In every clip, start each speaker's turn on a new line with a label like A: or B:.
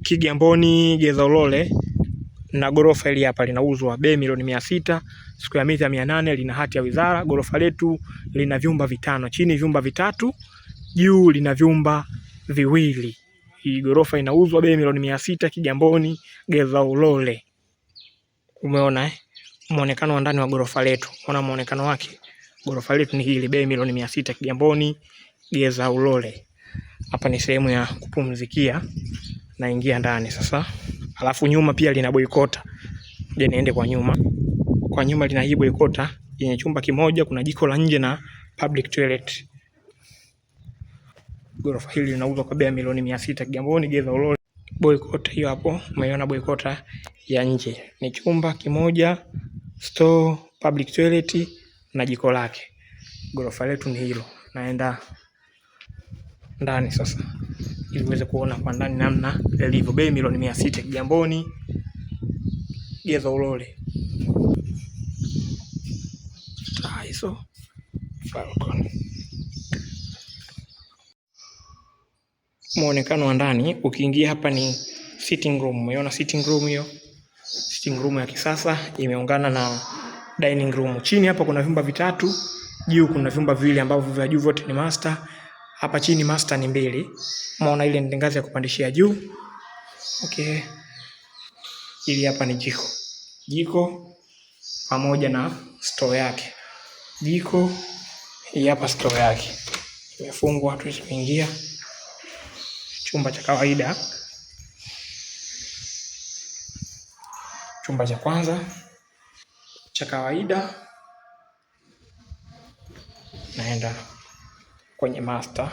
A: Kigamboni Geza Ulole, na gorofa hili hapa linauzwa bei milioni 600, square mita 800, lina hati ya wizara. Gorofa letu lina vyumba vitano, chini vyumba vitatu, juu lina vyumba viwili. Hii gorofa inauzwa bei milioni 600, Kigamboni Geza Ulole. Umeona muonekano wa ndani wa gorofa letu. Unaona muonekano wake. Gorofa letu ni hili, bei milioni 600, Kigamboni Geza Ulole. Hapa ni sehemu ya kupumzikia. Naingia ndani sasa. Alafu nyuma pia lina boikota. Je, niende kwa nyuma. Kwa nyuma lina hii boikota yenye chumba kimoja, kuna jiko la nje na public toilet. Gorofa hili linauzwa kwa bei milioni 600, Kigamboni Geza Ulole. Boikota hiyo hapo, umeiona boikota ya nje. Ni chumba kimoja, store, public toilet na jiko lake. Gorofa letu ni hilo. Naenda ndani sasa ili uweze kuona kwa ndani namna lilivyo. Bei milioni 600, Kigamboni Geza Ulole. Hizo balcony. Muonekano wa ndani, ukiingia hapa ni sitting room. Umeona sitting room hiyo? Sitting room ya kisasa imeungana na dining room. Chini hapa kuna vyumba vitatu, juu kuna vyumba viwili ambavyo vya juu vyote ni master. Hapa chini master ni 2. Umeona ile ni ngazi ya kupandishia juu. Okay. Ili hapa ni jiko. Jiko pamoja na store yake. Jiko hii hapa store yake. Imefungwa, tuweze kuingia. Chumba cha kawaida. Chumba cha kwanza cha kawaida. Naenda kwenye master.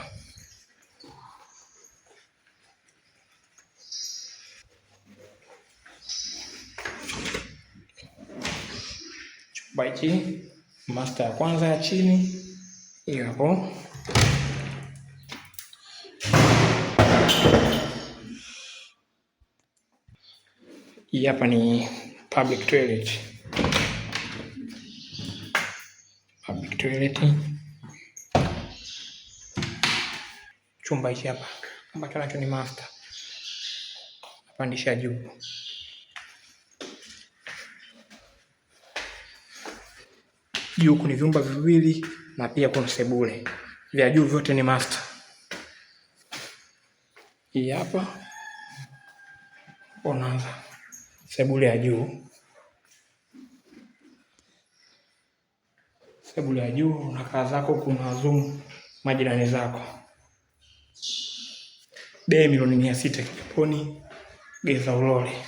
A: Chumba hiki master ya kwanza ya chini hiyo hapo. Hii hapa ni public toilet. Public toilet. Chumba hiki hapa ambacho nacho ni master. Napandisha juu. Juu kuna vyumba viwili na pia kuna sebule. Vya juu vyote ni master. Hii hapa unaanza sebule ya juu. Sebule ya juu unakaa zako, kuna zoom majirani zako. Bei milioni 600, Kigamboni Geza Ulole.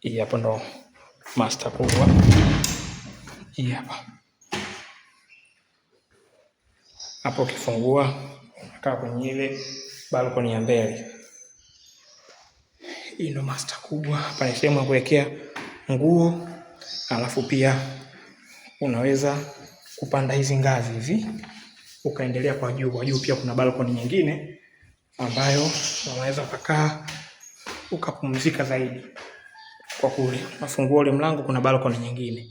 A: Hii hapa ndo master kubwa. Hii hapa. Hapo ukifungua unakaa kwenye ile balcony ya mbele. Hii ndo master kubwa. Hapa ni sehemu ya kuwekea nguo. Alafu pia unaweza kupanda hizi ngazi hivi ukaendelea kwa juu. Kwa juu pia kuna balcony nyingine ambayo unaweza kukaa ukapumzika zaidi. Kwa kule unafungua ule mlango, kuna balcony nyingine.